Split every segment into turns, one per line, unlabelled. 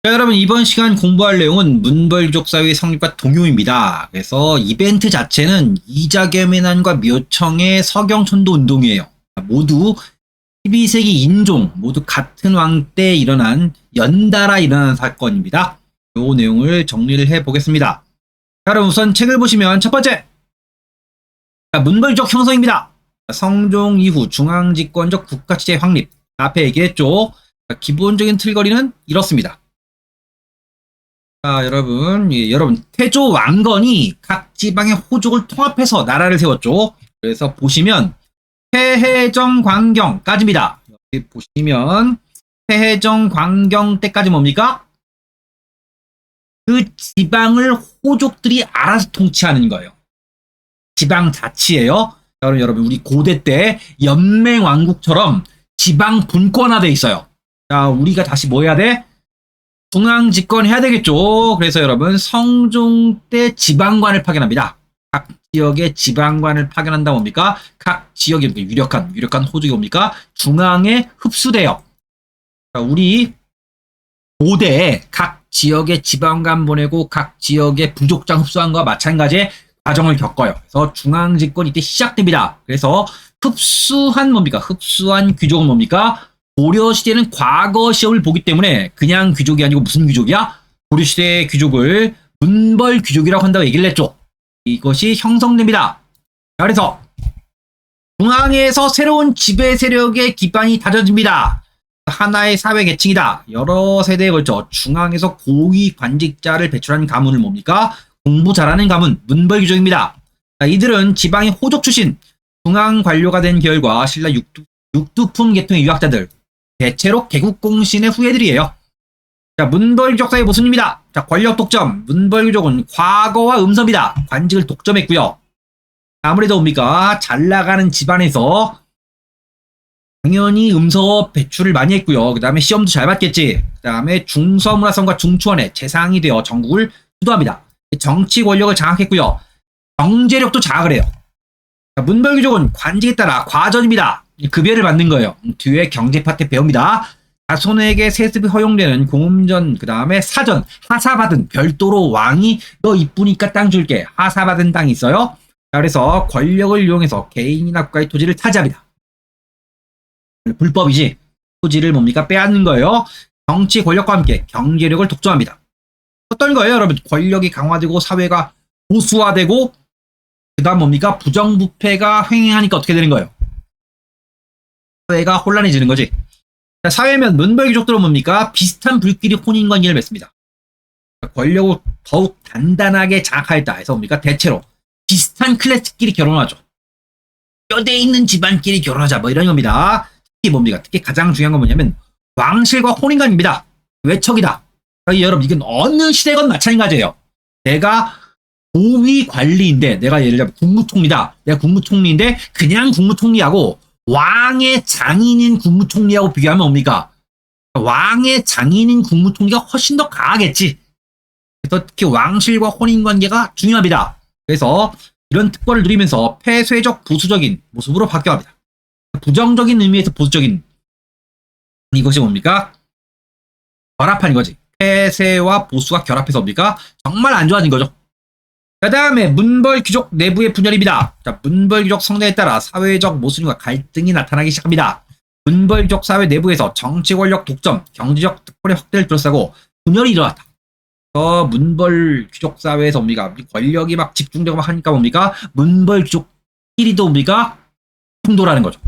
자, 여러분 이번 시간 공부할 내용은 문벌족 사회의 성립과 동요입니다. 그래서 이벤트 자체는 이자겸해난과 묘청의 서경천도 운동이에요. 모두 12세기 인종, 모두 같은 왕 때 일어난 연달아 일어난 사건입니다. 이 내용을 정리를 해보겠습니다. 자, 여러분 우선 책을 보시면 첫 번째, 문벌족 형성입니다. 성종 이후 중앙집권적 국가체제 확립. 앞에 얘기했죠. 기본적인 틀거리는 이렇습니다. 자, 여러분 태조 왕건이 각 지방의 호족을 통합해서 나라를 세웠죠. 그래서 보시면 태해정 광경까지입니다. 여기 보시면 태해정 광경 때까지 뭡니까? 그 지방을 호족들이 알아서 통치하는 거예요. 지방 자치예요. 자, 여러분 우리 고대 때 연맹 왕국처럼 지방 분권화돼 있어요. 자, 우리가 다시 뭐 해야 돼? 중앙 집권해야 되겠죠. 그래서 여러분 성종 때 지방관을 파견합니다. 각 지역의 지방관을 파견한다 뭡니까? 각 지역의 유력한 호족이 뭡니까? 중앙에 흡수돼요. 자, 우리 고대에 각 지역의 지방관 보내고 각 지역의 부족장 흡수한 것과 마찬가지의 과정을 겪어요. 그래서 중앙 집권이 이때 시작됩니다. 그래서 흡수한 뭡니까? 흡수한 귀족은 뭡니까? 고려시대는 과거 시험을 보기 때문에 그냥 귀족이 아니고 무슨 귀족이야? 고려시대의 귀족을 문벌 귀족이라고 한다고 얘기를 했죠. 이것이 형성됩니다. 그래서 중앙에서 새로운 지배 세력의 기반이 다져집니다. 하나의 사회 계층이다. 여러 세대에 걸쳐 중앙에서 고위 관직자를 배출한 가문을 뭡니까? 공부 잘하는 가문, 문벌 귀족입니다. 이들은 지방의 호족 출신, 중앙 관료가 된 결과 신라 육두품 계통의 유학자들, 대체로 개국공신의 후예들이에요. 자, 문벌귀족 사회 모순입니다. 자, 권력 독점. 문벌귀족은 과거와 음서입니다. 관직을 독점했고요. 아무래도 뭡니까? 잘 나가는 집안에서 당연히 음서 배출을 많이 했고요. 그 다음에 시험도 잘 봤겠지. 그 다음에 중서문화성과 중추원의 재상이 되어 전국을 주도합니다. 정치 권력을 장악했고요. 경제력도 장악을 해요. 자, 문벌귀족은 관직에 따라 과전입니다. 급여를 받는 거예요. 뒤에 경제 파트 배웁니다. 자손에게 세습이 허용되는 공음전, 그 다음에 사전, 하사받은 별도로 왕이 너 이쁘니까 땅 줄게. 하사받은 땅이 있어요. 자, 그래서 권력을 이용해서 개인이나 국가의 토지를 차지합니다. 불법이지. 토지를 뭡니까? 빼앗는 거예요. 정치 권력과 함께 경제력을 독점합니다. 어떤 거예요, 여러분? 권력이 강화되고 사회가 보수화되고 그 다음 뭡니까? 부정부패가 횡행하니까 어떻게 되는 거예요? 사회가 혼란해지는 거지. 자, 사회면 문벌귀족들은 뭡니까? 비슷한 불길이 혼인관계를 맺습니다. 권력을 더욱 단단하게 장악하였다 해서 뭡니까? 대체로 비슷한 클래스끼리 결혼하죠. 뼈대 있는 집안끼리 결혼하자 뭐 이런 겁니다. 특히 뭡니까? 특히 가장 중요한 건 뭐냐면 왕실과 혼인관계입니다. 외척이다. 여러분 이건 어느 시대건 마찬가지예요. 내가 고위 관리인데 내가 예를 들면 국무총리다. 내가 국무총리인데 그냥 국무총리하고 왕의 장인인 국무총리하고 비교하면 뭡니까? 왕의 장인인 국무총리가 훨씬 더 강하겠지. 그래서 특히 왕실과 혼인관계가 중요합니다. 그래서 이런 특권을 누리면서 폐쇄적 보수적인 모습으로 바뀌어갑니다. 부정적인 의미에서 보수적인 이것이 뭡니까? 결합한 거지. 폐쇄와 보수가 결합해서 뭡니까? 정말 안 좋아진 거죠. 그 다음에 문벌귀족 내부의 분열입니다. 자, 문벌귀족 성장에 따라 사회적 모순과 갈등이 나타나기 시작합니다. 문벌귀족 사회 내부에서 정치 권력 독점, 경제적 특권의 확대를 둘러싸고 분열이 일어났다. 문벌귀족 사회에서 뭡니까? 권력이 막 집중되고 막 하니까 뭡니까? 문벌귀족끼리도 뭡니까? 충돌하는 거죠.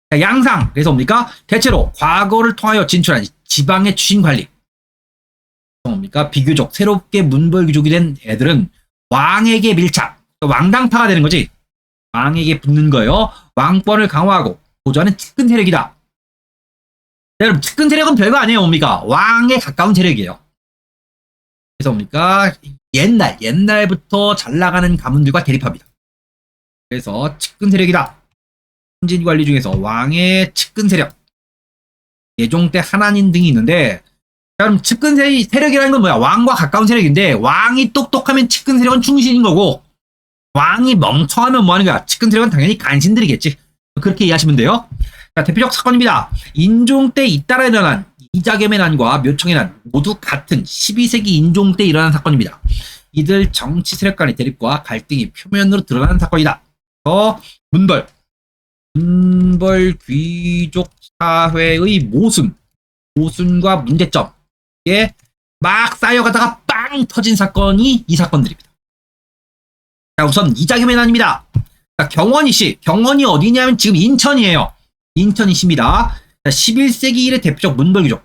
자, 양상. 그래서 뭡니까? 대체로 과거를 통하여 진출한 지방의 추신 관리. 뭡니까? 비교적 새롭게 문벌귀족이 된 애들은 왕에게 밀착, 왕당파가 되는 거지. 왕에게 붙는 거예요. 왕권을 강화하고 보조하는 측근 세력이다. 여러분 측근 세력은 별거 아니에요. 뭡니까? 왕에 가까운 세력이에요. 그래서 뭡니까? 옛날부터 잘 나가는 가문들과 대립합니다. 그래서 측근 세력이다. 현진 관리 중에서 왕의 측근 세력, 예종 때 하나님 등이 있는데, 그럼 측근 세력이라는 건 뭐야? 왕과 가까운 세력인데 왕이 똑똑하면 측근 세력은 충신인 거고 왕이 멍청하면 뭐 하는 거야? 측근 세력은 당연히 간신들이겠지. 그렇게 이해하시면 돼요. 자, 대표적 사건입니다. 인종 때 잇따라 일어난 이자겸의 난과 묘청의 난 모두 같은 12세기 인종 때 일어난 사건입니다. 이들 정치 세력 간의 대립과 갈등이 표면으로 드러나는 사건이다. 문벌 귀족 사회의 모순과 문제점, 이게 막 쌓여가다가 빵 터진 사건이 이 사건들입니다. 자, 우선 이자겸의 난입니다. 자, 경원이 어디냐면 지금 인천이에요. 인천이십니다. 11세기 이래 대표적 문벌귀족,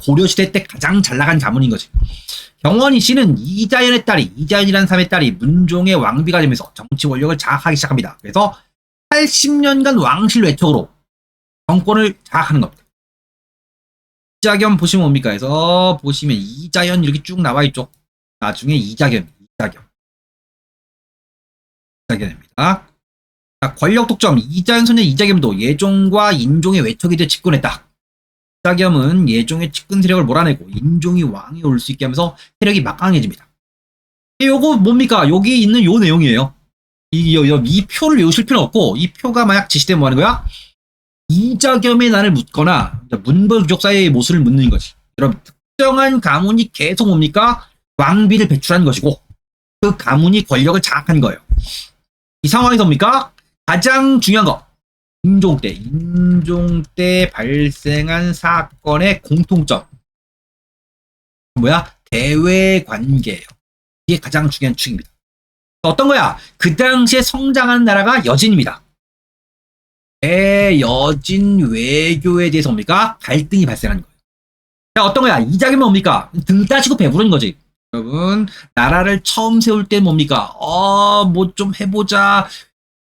고려시대 때 가장 잘나간 가문인 거지. 경원이 씨는 이자연이라는 사람의 딸이 문종의 왕비가 되면서 정치 권력을 장악하기 시작합니다. 그래서 80년간 왕실 외척으로 정권을 장악하는 겁니다. 이자겸 보시면 뭡니까? 해서 보시면 이자연 이렇게 쭉 나와 있죠. 나중에 이자겸입니다. 자, 권력 독점. 이자연 소년 이자겸도 예종과 인종의 외척에 대해 집권했다. 이자겸은 예종의 측근 세력을 몰아내고 인종이 왕에 올 수 있게 하면서 세력이 막강해집니다. 요거 뭡니까? 여기 있는 요 내용이에요. 이 표를 외우실 필요는 없고, 이 표가 만약 지시되면 뭐 하는 거야? 이자겸의 난을 묻거나 문벌귀족 사이의 모순을 묻는 거지. 여러분, 특정한 가문이 계속 뭡니까? 왕비를 배출한 것이고, 그 가문이 권력을 장악한 거예요. 이 상황에서 뭡니까? 가장 중요한 거, 인종 때 발생한 사건의 공통점, 뭐야? 대외 관계예요. 이게 가장 중요한 축입니다. 어떤 거야? 그 당시에 성장한 나라가 여진입니다. 여진 외교에 대해서 뭡니까? 갈등이 발생하는 거예요. 자, 어떤 거야? 이자겸은 뭡니까? 등 따시고 배부른 거지. 여러분, 나라를 처음 세울 때 뭡니까? 뭐 좀 해보자.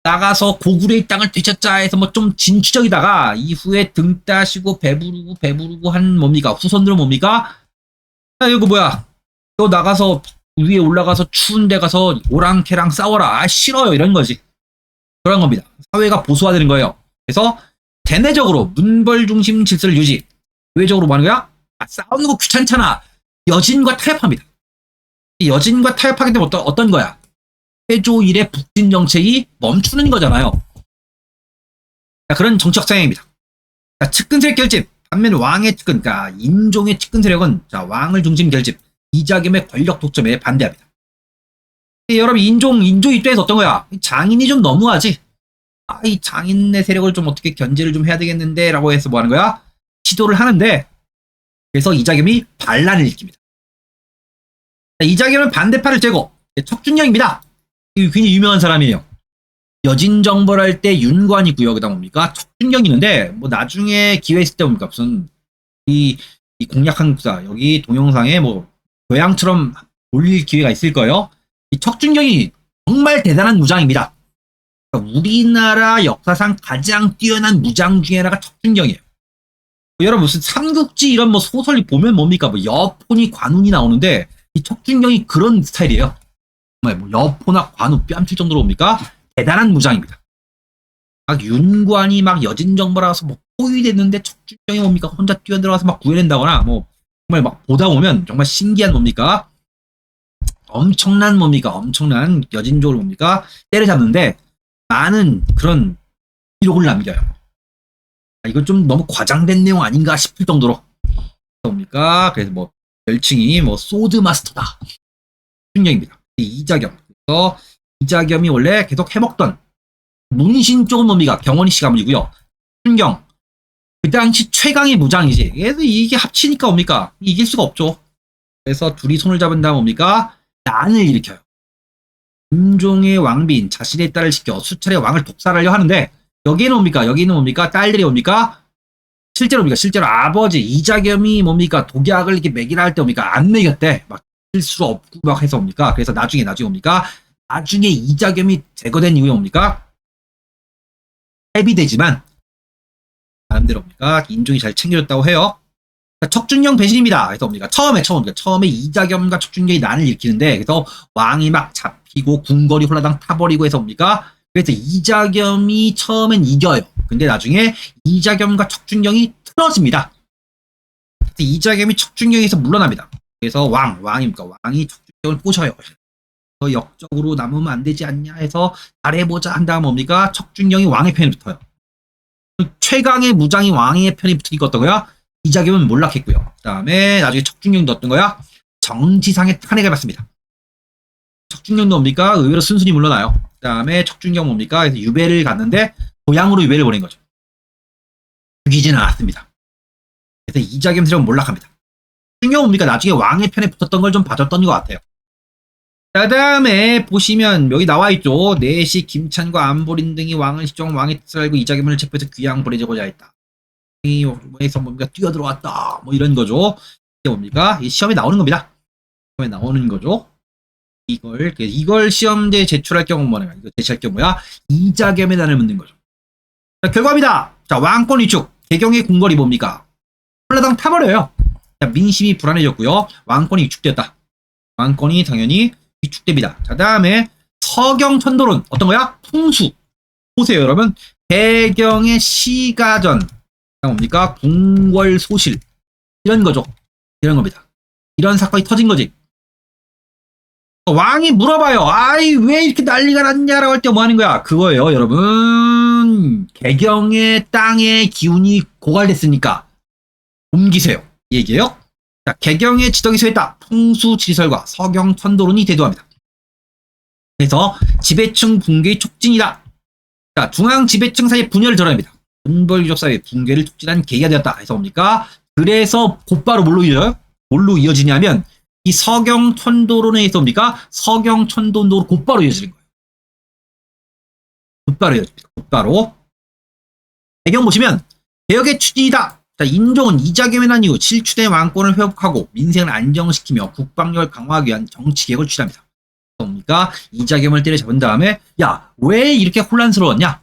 나가서 고구려의 땅을 되찾자 해서 뭐 좀 진취적이다가 이후에 등 따시고 배부르고 한 뭡니까? 후손들은 뭡니까? 이거 뭐야? 너 나가서 위에 올라가서 추운 데 가서 오랑캐랑 싸워라. 싫어요. 이런 거지. 그런 겁니다. 사회가 보수화되는 거예요. 그래서 대내적으로 문벌 중심 질서를 유지. 외적으로 뭐 하는 거야? 싸우는 거 귀찮잖아. 여진과 타협합니다. 여진과 타협하기 때문에 어떤 거야? 태조 이래 북진 정책이 멈추는 거잖아요. 자, 그런 정치적 성향입니다. 자, 측근 세력 결집. 반면 왕의 측근, 그러니까 인종의 측근 세력은 자, 왕을 중심 결집. 이자겸의 권력 독점에 반대합니다. 여러분, 인종 입장에서 어떤 거야? 장인이 좀 너무하지. 이 장인의 세력을 좀 어떻게 견제를 좀 해야 되겠는데 라고 해서 뭐 하는 거야? 시도를 하는데, 그래서 이자겸이 반란을 일으킵니다. 이자겸은 반대파를 제거. 척준영입니다. 굉장히 유명한 사람이에요. 여진정벌할 때 윤관이고요. 그다음 뭡니까? 척준영이 있는데 뭐 나중에 기회 있을 때 뭡니까? 무슨 이 공략한국사 여기 동영상에 뭐 교양처럼 올릴 기회가 있을 거예요. 이 척준경이 정말 대단한 무장입니다. 우리나라 역사상 가장 뛰어난 무장 중에 하나가 척준경이에요. 여러분, 무슨 삼국지 이런 뭐 소설이 보면 뭡니까? 뭐 여포니 관운이 나오는데 이 척준경이 그런 스타일이에요. 정말 뭐 여포나 관우 뺨칠 정도로 뭡니까? 대단한 무장입니다. 막 윤관이 막 여진정벌하고서 뭐 포위됐는데 척준경이 뭡니까? 혼자 뛰어들어가서 막 구해낸다거나 뭐 정말 막 보다 보면 정말 신기한 뭡니까? 엄청난 여진족을 뭡니까? 때려잡는데 많은 그런 기록을 남겨요. 이건 좀 너무 과장된 내용 아닌가 싶을 정도로 뭡니까? 그래서 뭐 별칭이 뭐 소드 마스터다. 척준경입니다. 이자겸. 그래서 이자겸이 원래 계속 해먹던 문신 쪽은 뭡니까? 경원이 씨 가문이고요. 척준경. 그 당시 최강의 무장이지. 그래서 이게 합치니까 뭡니까? 이길 수가 없죠. 그래서 둘이 손을 잡은 다음 뭡니까? 난을 일으켜요. 문종의 왕비인 자신의 딸을 시켜 수차례 왕을 독살하려 하는데 여기는 뭡니까? 딸들이 뭡니까? 실제로 아버지 이자겸이 뭡니까? 독약을 이렇게 먹이라 할 때 뭡니까? 안 먹였대. 막 실수 없고 막 해서 뭡니까? 그래서 나중에 뭡니까? 나중에 이자겸이 제거된 이후에 뭡니까? 해비되지만 나름대로 뭡니까? 인종이 잘 챙겨줬다고 해요. 척준경 배신입니다. 그래서 뭡니까? 처음에 이자겸과 척준경이 난을 일으키는데 그래서 왕이 막 잡히고 궁궐이 홀라당 타버리고 해서 뭡니까? 그래서 이자겸이 처음엔 이겨요. 근데 나중에 이자겸과 척준경이 틀어집니다. 이자겸이 척준경에서 물러납니다. 그래서 왕이 척준경을 꼬셔요. 더 역적으로 남으면 안 되지 않냐 해서 잘해보자 한 다음 뭡니까? 척준경이 왕의 편에 붙어요. 최강의 무장이 왕의 편에 붙으니까 어떤 거야? 이자겸은 몰락했고요. 그다음에 나중에 척중령도 어떤 거야? 정치상의 탄핵을 받습니다. 척중령도 뭡니까? 의외로 순순히 물러나요. 그다음에 척중령 뭡니까? 그래서 유배를 갔는데 고향으로 유배를 보낸 거죠. 죽이지는 않았습니다. 그래서 이자겸 세력은 몰락합니다. 척중령 뭡니까? 나중에 왕의 편에 붙었던 걸 좀 봐줬던 것 같아요. 그 다음에 보시면 여기 나와있죠. 내시 김찬과 안보린 등이 왕을 시종 왕의 뜻을 알고 이자겸을 체포해서 귀양 보내자고자 했다. 에서 뭡니까? 뛰어들어왔다. 뭐 이런 거죠. 이게 뭡니까? 시험에 나오는 겁니다. 시험에 나오는 거죠. 이걸 시험지에 제출할 경우 뭐냐? 이거 제출할 경우야 이자겸의 난을 묻는 거죠. 자, 결과입니다. 자, 왕권 위축. 개경의 궁궐이 뭡니까? 한라당 타버려요. 자, 민심이 불안해졌고요. 왕권이 위축되었다. 왕권이 당연히 위축됩니다. 자, 다음에 서경천도론 어떤 거야? 풍수. 보세요, 여러분. 개경의 시가전. 뭡니까? 궁궐소실. 이런 거죠. 이런 겁니다. 이런 사건이 터진 거지. 왕이 물어봐요. 아이, 왜 이렇게 난리가 났냐라고 할 때 뭐 하는 거야? 그거예요, 여러분. 개경의 땅의 기운이 고갈됐으니까 옮기세요. 이 얘기예요. 자, 개경의 지덕이 쇠했다. 풍수지리설과 서경천도론이 대두합니다. 그래서 지배층 붕괴의 촉진이다. 자, 중앙 지배층 사이의 분열을 드러냅니다. 문벌유족 사회의 붕괴를 촉진한 계기가 되었다. 그래서 뭡니까? 그래서 곧바로 뭘로 이어져요? 뭘로 이어지냐면 이 서경천도론에 의해서 뭡니까? 서경천도론으로 곧바로 이어지는 거예요. 곧바로 이어집니다. 곧바로. 배경 보시면 개혁의 추진이다. 자, 인종은 이자겸의 난 이후 실추된 왕권을 회복하고 민생을 안정시키며 국방력을 강화하기 위한 정치개혁을 추진합니다. 뭡니까? 이자겸을 때려잡은 다음에 야, 왜 이렇게 혼란스러웠냐?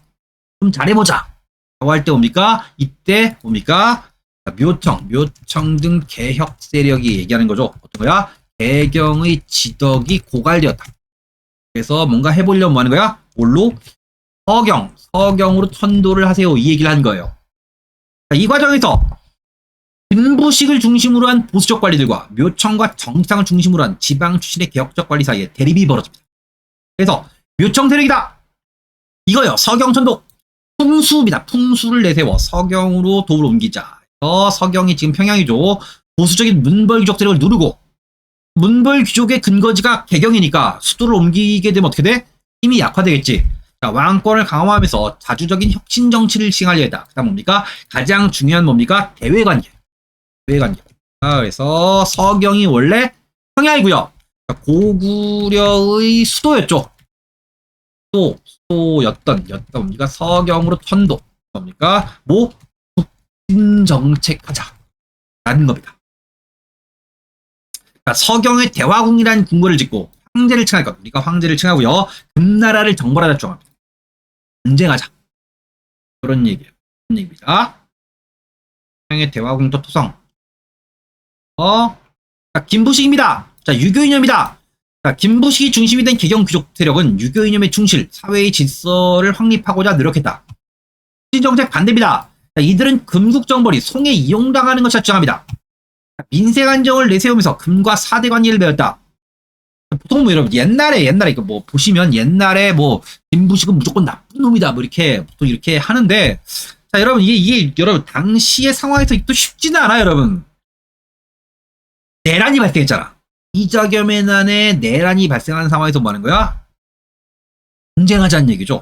좀 잘해보자. 라고 할 때 뭡니까? 이때 뭡니까? 묘청 등 개혁 세력이 얘기하는 거죠. 어떤 거야? 개경의 지덕이 고갈되었다. 그래서 뭔가 해보려면 뭐 하는 거야? 뭘로? 서경으로 천도를 하세요. 이 얘기를 한 거예요. 자, 이 과정에서 김부식을 중심으로 한 보수적 관리들과 묘청과 정상을 중심으로 한 지방 출신의 개혁적 관리 사이에 대립이 벌어집니다. 그래서 묘청 세력이다. 이거요. 서경천도. 풍수입니다. 풍수를 내세워 서경으로 도를 옮기자. 서경이 지금 평양이죠. 보수적인 문벌 귀족 세력을 누르고 문벌 귀족의 근거지가 개경이니까 수도를 옮기게 되면 어떻게 돼? 힘이 약화되겠지. 자, 왕권을 강화하면서 자주적인 혁신 정치를 시행하려 했다. 그 다음 뭡니까? 가장 중요한 뭡니까? 대외관계. 대외관계. 자, 그래서 서경이 원래 평양이고요. 고구려의 수도였죠. 수도였던 뭡니까? 서경으로 천도. 뭡니까? 국진정책하자라는 겁니다. 그러니까 서경의 대화궁이라는 궁궐을 짓고 황제를 칭할 것. 우리가 황제를 칭하고요. 금나라를 정벌하자 정합니다. 전쟁하자. 그런 얘기예요. 그런 얘기입니다. 서경의 대화궁도 토성. 자, 김부식입니다. 자, 유교 이념이다. 자, 김부식이 중심이 된 개경 귀족 세력은 유교 이념의 충실, 사회의 질서를 확립하고자 노력했다. 정책 반대입니다. 자, 이들은 금국정벌이 송에 이용당하는 것을 주장합니다. 민생 안정을 내세우면서 금과 사대 관계를 배웠다. 보통 뭐 여러분 옛날에 이거 뭐 보시면 옛날에 뭐 김부식은 무조건 나쁜 놈이다 뭐 이렇게 보통 이렇게 하는데 자 여러분 이게 여러분 당시의 상황에서 또 쉽지는 않아요 여러분. 내란이 발생했잖아. 이자겸의 난에 내란이 발생하는 상황에서 뭐 하는 거야? 분쟁하자는 얘기죠.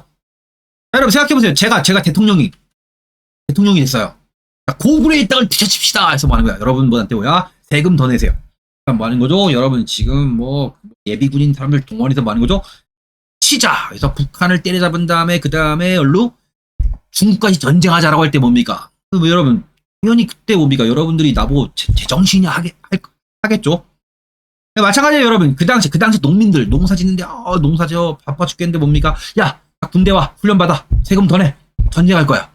자, 여러분 생각해보세요. 제가 대통령이 됐어요. 고구려의 땅을 뒤쳐칩시다 해서 뭐 하는 거야? 여러분들한테 뭐야? 세금 더 내세요. 뭐 하는 거죠? 여러분 지금 뭐 예비군인 사람들 동원해서 뭐 하는 거죠? 치자! 그래서 북한을 때려잡은 다음에 그 다음에 얼루 중국까지 전쟁하자라고 할 때 뭡니까? 뭐 여러분 당연히 그때 뭡니까? 여러분들이 나보고 제정신이 하겠죠? 마찬가지예요 여러분. 그 당시 농민들 농사 짓는데 농사지어 바빠 죽겠는데 뭡니까? 야 군대 와 훈련 받아 세금 더 내 전쟁할 거야.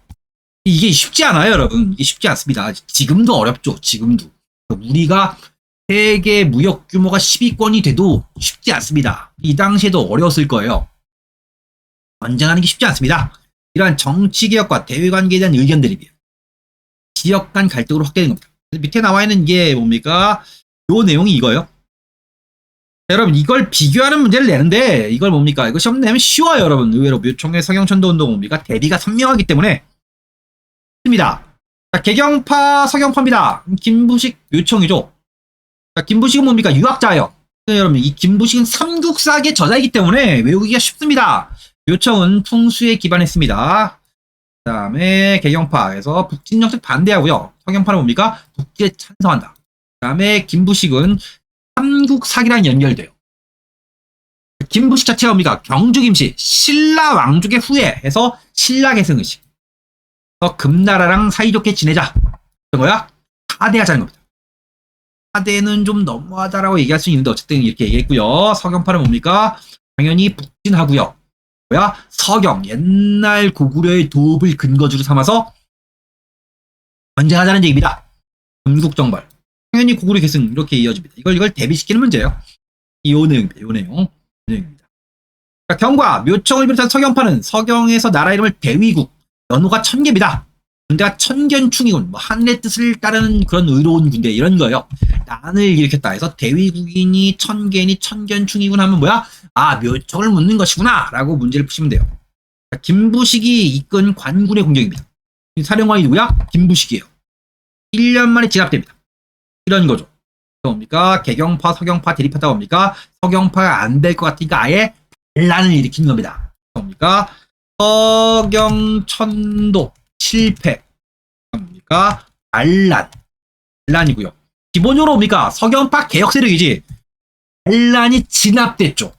이게 쉽지 않아요 여러분. 이게 쉽지 않습니다. 지금도 어렵죠. 지금도 우리가 세계 무역 규모가 10위권이 돼도 쉽지 않습니다. 이 당시에도 어려웠을 거예요. 전쟁하는 게 쉽지 않습니다. 이러한 정치개혁과 대외관계에 대한 의견 대립이 지역 간 갈등으로 확대되는 겁니다. 밑에 나와 있는 게 뭡니까? 요 내용이 이거예요. 여러분 이걸 비교하는 문제를 내는데 이걸 뭡니까? 이거 시험 내면 쉬워요 여러분. 의외로 묘청의 서경천도 운동 뭡니까? 대비가 선명하기 때문에 쉽습니다. 자, 개경파, 서경파입니다. 김부식 묘청이죠. 자, 김부식은 뭡니까? 유학자예요. 네, 여러분, 이 김부식은 삼국사기의 저자이기 때문에 외우기가 쉽습니다. 묘청은 풍수에 기반했습니다. 그 다음에 개경파에서 북진 정책 반대하고요. 서경파는 뭡니까? 북진에 찬성한다. 그 다음에 김부식은 삼국사기랑 연결돼요. 김부식 자체가 뭡니까? 경주김씨, 신라 왕족의 후예해서 신라 계승의식. 금나라랑 사이좋게 지내자. 그런 거야? 하대하자는 겁니다. 하대는 좀 너무하다라고 얘기할 수 있는데 어쨌든 이렇게 얘기했고요. 서경파는 뭡니까? 당연히 북진하고요. 뭐야? 서경, 옛날 고구려의 도읍을 근거지로 삼아서 전쟁하자는 얘기입니다. 금국정벌. 당연히 고구려 계승 이렇게 이어집니다. 이걸 대비시키는 문제예요. 요 내용입니다. 요 내용입니다. 자, 경과, 묘청을 비롯한 서경파는 서경에서 나라 이름을 대위국, 연호가 1000개입니다. 군대가 천견충이군, 하늘의 뜻을 따르는 그런 의로운 군대 이런 거예요. 난을 일으켰다 해서 대위국이니 1000개니 천견충이군 하면 뭐야? 아, 묘청을 묻는 것이구나 라고 문제를 푸시면 돼요. 자, 김부식이 이끈 관군의 공격입니다. 사령관이 누구야? 김부식이에요. 1년 만에 진압됩니다. 이런 거죠. 뭡니까? 개경파, 서경파 대립하다 뭡니까? 서경파가 안 될 것 같으니까 아예 반란을 일으키는 겁니다. 뭡니까? 서경천도 실패. 뭡니까? 반란이고요. 기본적으로 뭡니까? 서경파 개혁 세력이지. 반란이 진압됐죠.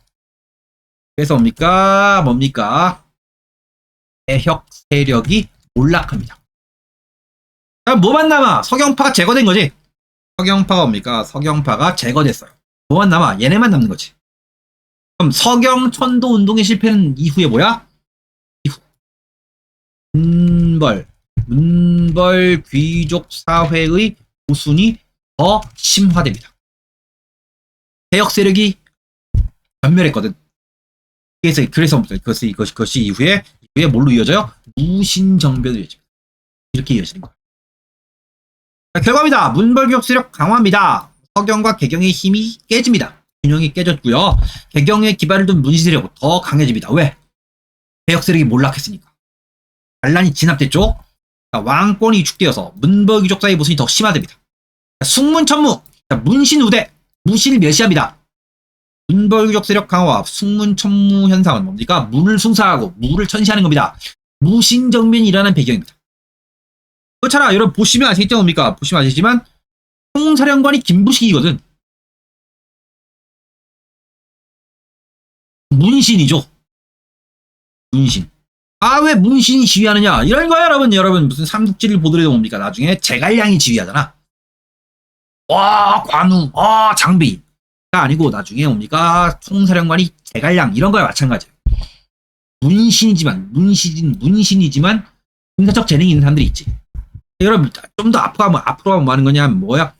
그래서 뭡니까? 개혁 세력이 몰락합니다. 그럼 뭐만 남아? 서경파가 제거된 거지. 서경파가 뭡니까? 서경파가 제거됐어요. 뭐만 남아? 얘네만 남는 거지. 그럼 서경천도 운동의 실패는 이후에 뭐야? 이후 문벌 귀족 사회의 모순이 더 심화됩니다. 개혁 세력이 전멸했거든. 그래서 그것이 이후에 뭘로 이어져요? 무신정변으로 이어집니다. 이렇게 이어지는 거예요. 자, 결과입니다. 문벌교역 세력 강화입니다. 서경과 개경의 힘이 깨집니다. 균형이 깨졌고요. 개경의 기반을 둔 문신 세력은 더 강해집니다. 왜? 개혁 세력이 몰락했으니까. 반란이 진압됐죠. 자, 왕권이 위축되어서 문벌귀족 사이의 모순이 더 심화됩니다. 자, 숙문천무, 자, 문신우대, 무신을 멸시합니다. 문벌귀족 세력 강화와 숙문천무 현상은 뭡니까? 문을 숭상하고 무를 천시하는 겁니다. 무신정변이 일어나는 배경입니다. 그렇잖아. 여러분 보시면 아시겠죠? 뭡니까? 보시면 아시지만 총사령관이 김부식이거든. 문신이죠. 문신. 아, 왜 문신이 지휘하느냐? 이런 거야, 여러분. 무슨 삼국지를 보더라도 뭡니까? 나중에 제갈량이 지휘하잖아. 와, 관우, 장비가 아니고 나중에 뭡니까? 총사령관이 제갈량 이런 거야 마찬가지예요. 문신이지만 군사적 재능이 있는 사람들이 있지. 여러분 좀 더 앞으로 가면 뭐 하는 거냐? 뭐야?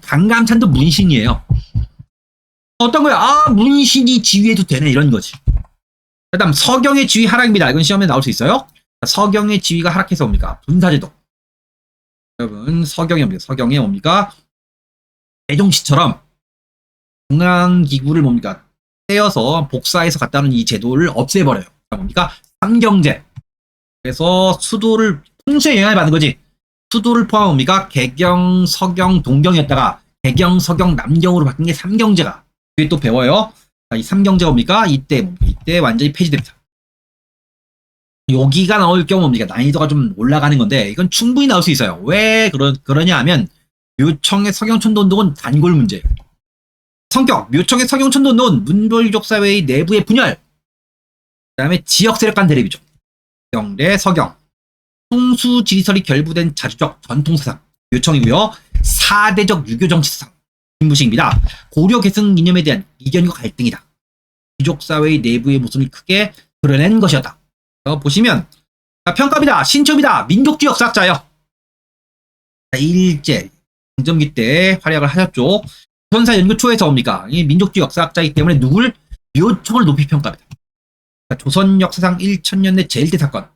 강감찬도 문신이에요. 어떤 거야? 아, 문신이 지휘해도 되네 이런 거지. 그다음 서경의 지위 하락입니다. 이건 시험에 나올 수 있어요. 서경의 지위가 하락해서 뭡니까? 분사제도. 여러분 서경이 뭡니까? 대종씨처럼 중앙기구를 뭡니까? 떼어서 복사해서 갖다 놓은 이 제도를 없애버려요. 뭡니까? 삼경제. 그래서 수도를 풍수에 영향을 받는 거지. 수도를 포함한 뭡니까? 개경, 서경, 동경이었다가 개경, 서경, 남경으로 바뀐 게 삼경제가. 이게 또 배워요. 이 삼경제가 뭡니까? 이때 완전히 폐지됩니다. 여기가 나올 경우 뭡니까? 난이도가 좀 올라가는 건데 이건 충분히 나올 수 있어요. 왜 그러냐 하면 묘청의 서경천도 운동은 단골 문제예요. 성격, 묘청의 서경천도 운동은 문벌귀족 사회의 내부의 분열, 그 다음에 지역 세력 간 대립이죠. 경대 서경, 풍수 지리설이 결부된 자주적 전통사상, 묘청이고요. 사대적 유교 정치사상, 김부식입니다. 고려 계승 이념에 대한 이견과 갈등이다. 귀족 사회의 내부의 모순을 크게 드러낸 것이었다. 보시면 평가입니다. 신초입니다. 민족주의 역사학자예요. 일제 강점기 때 활약을 하셨죠. 조선사 연구 초에서 뭡니까? 이 민족주의 역사학자이기 때문에 누굴? 묘청을 높이 평가합니다. 조선 역사상 1000년 내 제일 대사건.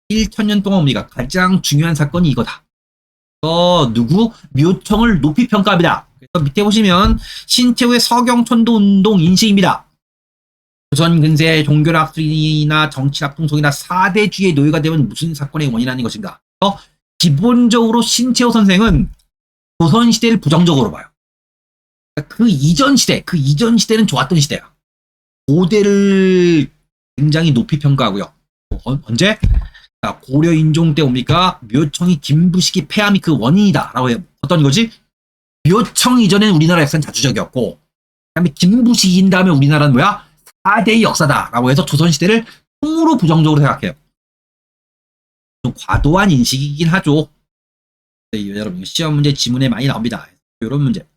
1000년 동안 뭡니까? 가장 중요한 사건이 이거다. 누구? 묘청을 높이 평가합니다. 그래서 밑에 보시면 신채후의 서경천도 운동 인식입니다. 조선 근세 종교학술이나 정치학 풍속이나 사대주의의 노예가 되면 무슨 사건의 원인이 아닌 것인가? 기본적으로 신채호 선생은 조선시대를 부정적으로 봐요. 그 이전 시대는 좋았던 시대야. 고대를 굉장히 높이 평가하고요. 언제? 고려 인종 때 옵니까? 묘청이 김부식이 패함이 그 원인이다라고 해요. 어떤 거지? 묘청 이전에는 우리나라 역사는 자주적이었고, 그다음에 김부식인 다음에 우리나라는 뭐야? 4대의 역사다라고 해서 조선시대를 통으로 부정적으로 생각해요. 좀 과도한 인식이긴 하죠. 여러분 시험 문제 지문에 많이 나옵니다. 이런 문제.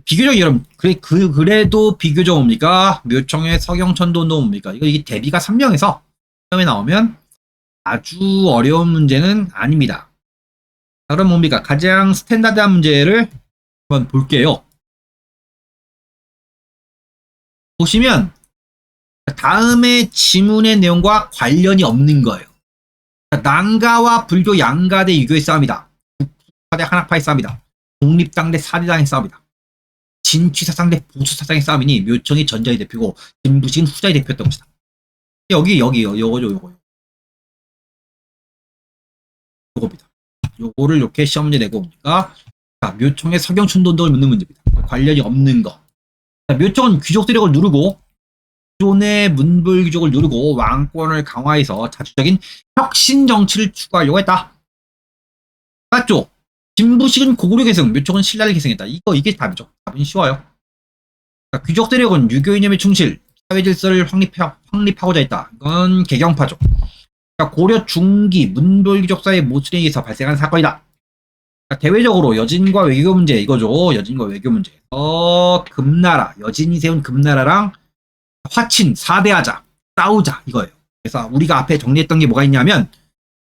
비교적 여러분 그래도 비교적 뭡니까? 묘청의 서경천도도 뭡니까? 이게 대비가 3명에서 시험에 나오면 아주 어려운 문제는 아닙니다. 자, 그럼 뭡니까? 가장 스탠다드한 문제를 한번 볼게요. 보시면 다음의 지문의 내용과 관련이 없는 거예요. 난가와 불교 양가 대 유교의 싸움이다. 국사 대 한학파의 싸움이다. 독립당 대 사대당의 싸움이다. 진취사상 대 보수사상의 싸움이니 묘청이 전자의 대표고 김부식은 후자의 대표였던 것이다. 여기요. 요거죠. 요겁니다. 요거를 이렇게 시험 문제 내고 옵니까? 자, 묘청의 서경춘돈동을 묻는 문제입니다. 관련이 없는 거. 자, 묘청은 귀족 세력을 누르고 기존의 문불 귀족을 누르고 왕권을 강화해서 자주적인 혁신 정치를 추구하려고 했다. 맞죠? 김부식은 고구려 계승, 묘청은 신라를 계승했다. 이게 답이죠. 답은 쉬워요. 자, 귀족 세력은 유교 이념에 충실, 사회 질서를 확립하고자 했다. 이건 개경파죠. 자, 고려 중기 문불 귀족사의 모순에 의해서 발생한 사건이다. 자, 대외적으로 여진과 외교 문제 이거죠. 여진과 외교 문제. 금나라, 여진이 세운 금나라랑 화친, 사대하자, 싸우자 이거예요. 그래서 우리가 앞에 정리했던 게 뭐가 있냐면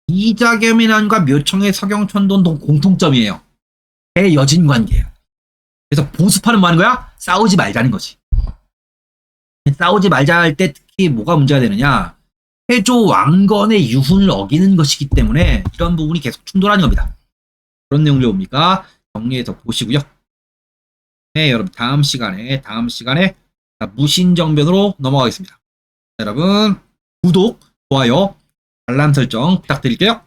이자겸의 난과 묘청의 서경천돈 공통점이에요. 대여진 관계예요. 그래서 보수파는 뭐 하는 거야? 싸우지 말자는 거지. 싸우지 말자 할 때 특히 뭐가 문제가 되느냐? 태조 왕건의 유훈을 어기는 것이기 때문에 이런 부분이 계속 충돌하는 겁니다. 그런 내용을 옵니까? 정리해서 보시고요. 네, 여러분 다음 시간에 무신정변으로 넘어가겠습니다. 여러분 구독, 좋아요, 알람 설정 부탁드릴게요.